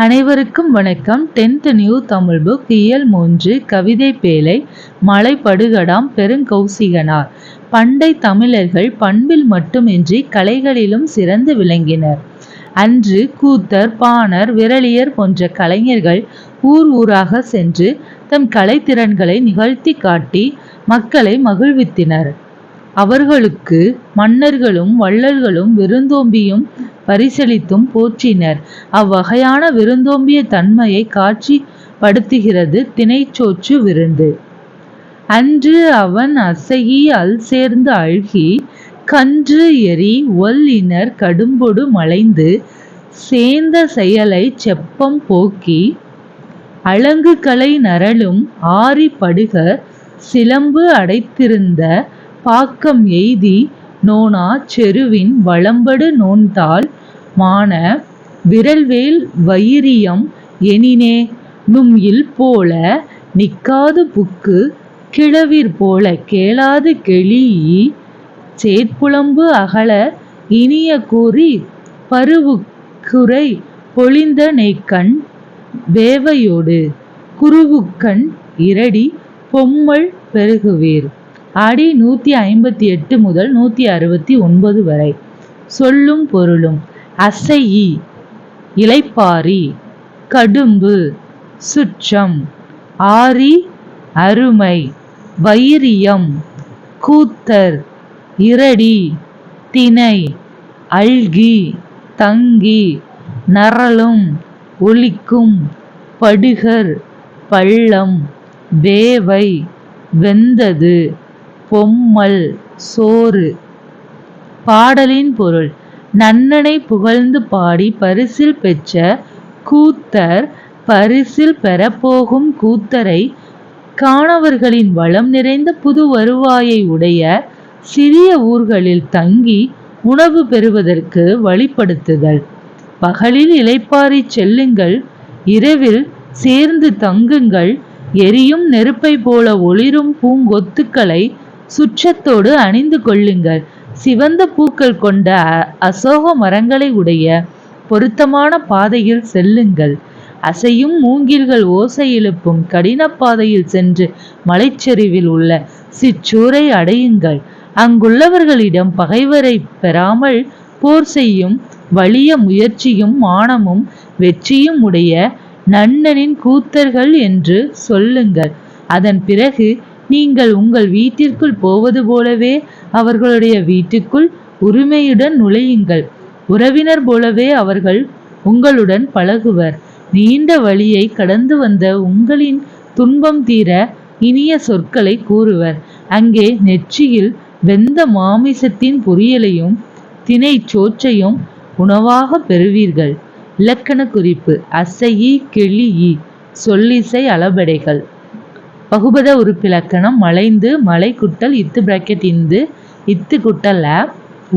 அனைவருக்கும் வணக்கம். 10th new Tamil book இயல் 3 கவிதை பேழை மலைபடுகடாம் பெருங்கௌசிகனார். பண்டை தமிழர்கள் பண்பில் மட்டுமின்றி கலைகளிலும் சிறந்து விளங்கினர். அன்று கூத்தர், பாணர், விரலியர் போன்ற கலைஞர்கள் ஊர் ஊராக சென்று தம் கலைத்திறன்களை நிகழ்த்தி காட்டி மக்களை மகிழ்வித்தனர். அவர்களுக்கு மன்னர்களும் வள்ளல்களும் விருந்தோம்பியும் பரிசளித்தும் போற்றினர். அவ்வகையான விருந்தோம்பிய தன்மையை காட்சி படுத்துகிறது தினைச்சோற்று விருந்து. அன்று அவன் அசையி அல் சேர்ந்து அழ்கி கன்று எரி ஒல்லினர் கடும்பொடு மலைந்து சேந்த செயலை செப்பம் போக்கி அலங்கு கலை நரலும் ஆரி படுகர் சிலம்பு அடைத்திருந்த பாக்கம் எய்தி நோனா செருவின் வளம்படு நோன்தாள் மான விரல்வேல் வயிரியம் எனினே நும்இல் போல நிக்காது புக்கு கிழவிர் போல கேளாது கெழீஇ சேட்புலம்பு அகல இனிய கூறி பருவுக்குறை பொலிந்த நெய்க்கண் வேவையோடு குருவுக்கண் இரடி பொம்மல் பெருகுவீர். அடி 158 முதல் 169 வரை. சொல்லும் பொருளும். அசையி இளைப்பாரி, கடும்பு சுற்றம், ஆரி அருமை, வயிரியம் கூத்தர், இரடி திணை, அல்கி தங்கி, நரலும் ஒலிக்கும், படுகர் பள்ளம், வேவை வெந்தது, பொம்மல் சோறு. பாடலின் பொருள். நன்னனை புகழ்ந்து பாடி பரிசில் பெற்ற கூத்தர் பரிசில் பெறப்போகும் கூத்தரை காணவர்களின் வளம் நிறைந்த புது வருவாயை உடைய சிறிய ஊர்களில் தங்கி உணவு பெறுவதற்கு வழிப்படுத்துதல். பகலில் இளைப்பாரி செல்லுங்கள், இரவில் சேர்ந்து தங்குங்கள், எரியும் நெருப்பை போல ஒளிரும் பூங்கொத்துக்களை சுற்றத்தோடு அணிந்து கொள்ளுங்கள், சிவந்த பூக்கள் கொண்ட அசோக மரங்களை உடைய பொருத்தமான பாதையில் செல்லுங்கள், அசையும் மூங்கில்கள் ஓசை எழுப்பும் கடின பாதையில் சென்று மலைச்சரிவில் உள்ள சிற்றூரை அடையுங்கள், அங்குள்ளவர்களிடம் பகைவரை பெறாமல் போர் செய்யும் வலிய முயற்சியும் மானமும் வெற்றியும் உடைய நன்னனின் கூத்தர்கள் என்று சொல்லுங்கள். அதன் பிறகு நீங்கள் உங்கள் வீட்டிற்குள் போவது போலவே அவர்களுடைய வீட்டுக்குள் உரிமையுடன் நுழையுங்கள். உறவினர் போலவே அவர்கள் உங்களுடன் பழகுவர். நீண்ட வழியை கடந்து வந்த உங்களின் துன்பம் தீர இனிய சொற்களை கூறுவர். அங்கே நெற்றியில் வெந்த மாமிசத்தின் பொரியலையும் தினை சோற்றையும் உணவாக பெறுவீர்கள். இலக்கண குறிப்பு. அசையி கெழீஇ சொல்லிசை அளபெடைகள். பகுபத உறுப்பிலக்கணம். மலைந்து மலை குட்டல் இத்து பிராக்கெட் இந்து இத்து குட்டல்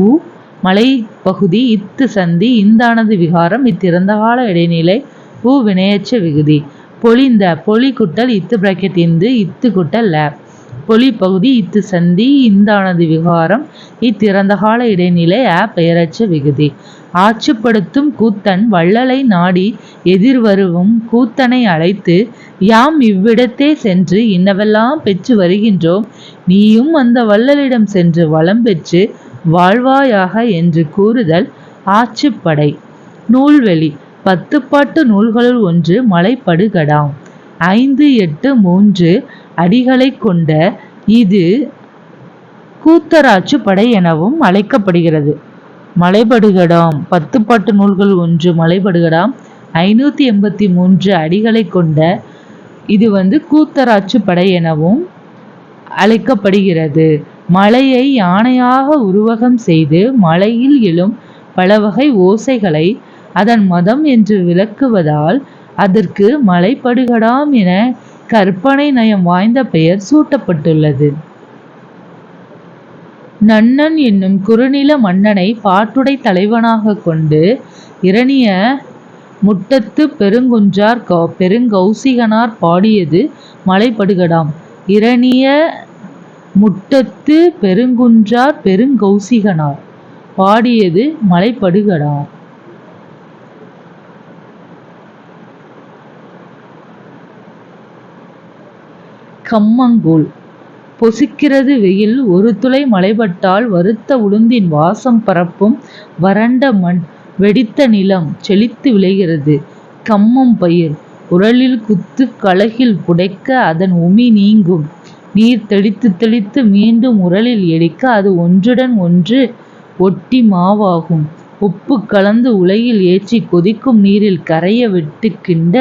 உ மலை பகுதி இத்து சந்தி இந்தானது விகாரம் இத்திறந்தகால இடைநிலை உ வினையற்ற விகுதி. பொலிந்த பொலி குட்டல் இத்து பிராக்கெட் இந்து இத்து குட்டல் பொலி பகுதி இத்து சந்தி இந்தானது விகாரம் இத்திறந்தகால இடைநிலை பெயரற்ற விகுதி. ஆட்சிப்படுத்தும் கூத்தன் வள்ளலை நாடி எதிர்வருவும் கூத்தனை அழைத்து யாம் இவ்விடத்தே சென்று இன்னவெல்லாம் பெற்று வருகின்றோம், நீயும் அந்த வள்ளலிடம் சென்று வளம் பெற்று வாழ்வாயாக என்று கூறுதல் ஆட்சிப்படை. நூல்வெளி. 10 பாட்டு நூல்களுள் ஒன்று மலைபடுகடாம். 5-8-3 அடிகளை கொண்ட இது கூத்தராற்று படை எனவும் அழைக்கப்படுகிறது. மலைபடுகடாம் 10 பாட்டு நூல்கள் ஒன்று மலைபடுகடாம் 583 அடிகளை கொண்ட இது கூத்தராற்று படை எனவும் அழைக்கப்படுகிறது. மலையை யானையாக உருவகம் செய்து மலையில் எழும் பலவகை ஓசைகளை அதன் மதம் என்று விளக்குவதால் அதற்கு மலைபடுகடாம் என கற்பனை நயம் வாய்ந்த பெயர் சூட்டப்பட்டுள்ளது. நன்னன் என்னும் குறுநில மன்னனை பாட்டுடை தலைவனாக கொண்டு இரணிய முட்டத்து பெருங்குன்றார் பெருங்கௌசிகனார் பாடியது மலைபடுகடாம். இரணிய முட்டத்து பெருங்குன்றார் பெருங்கௌசிகனார் பாடியது மலைபடுகடாம். கம்மங்கூழ். பொசுக்கிறது வெயில், ஒரு துளி மழைபட்டால் வறுத்த உளுந்தின் வாசம் பரப்பும். வறண்ட மண், வெடித்த நிலம் செழித்து விளைகிறது. கம்மம் பயிர், உரலில் குத்து கலகில் புடைக்க அதன் உமி நீங்கும். நீர் தெளித்து தெளித்து மீண்டும் உரலில் எரிக்க அது ஒன்றுடன் ஒன்று ஒட்டி மாவாகும். உப்பு கலந்து உலையில் ஏற்றி கொதிக்கும் நீரில் கரைய விட்டு கிண்ட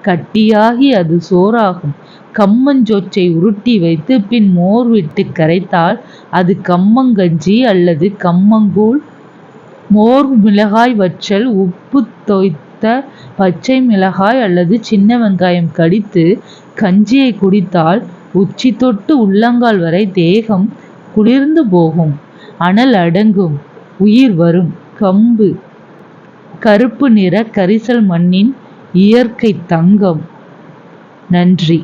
கட்டியாகி அது சோறாகும். கம்மஞ்சோற்றை உருட்டி வைத்து பின் மோர் விட்டு கரைத்தால் அது கம்மங்கஞ்சி அல்லது கம்மங்கூழ். மோர், மிளகாய் வற்றல், உப்பு தோய்த்த பச்சை மிளகாய் அல்லது சின்ன வெங்காயம் கடித்து கஞ்சியை குடித்தால் உச்சி தொட்டு உள்ளங்கால் வரை தேகம் குளிர்ந்து போகும். அனல் அடங்கும், உயிர் வரும். கம்பு, கருப்பு நிற கரிசல் மண்ணின் இயற்கை தங்கம். நன்றி.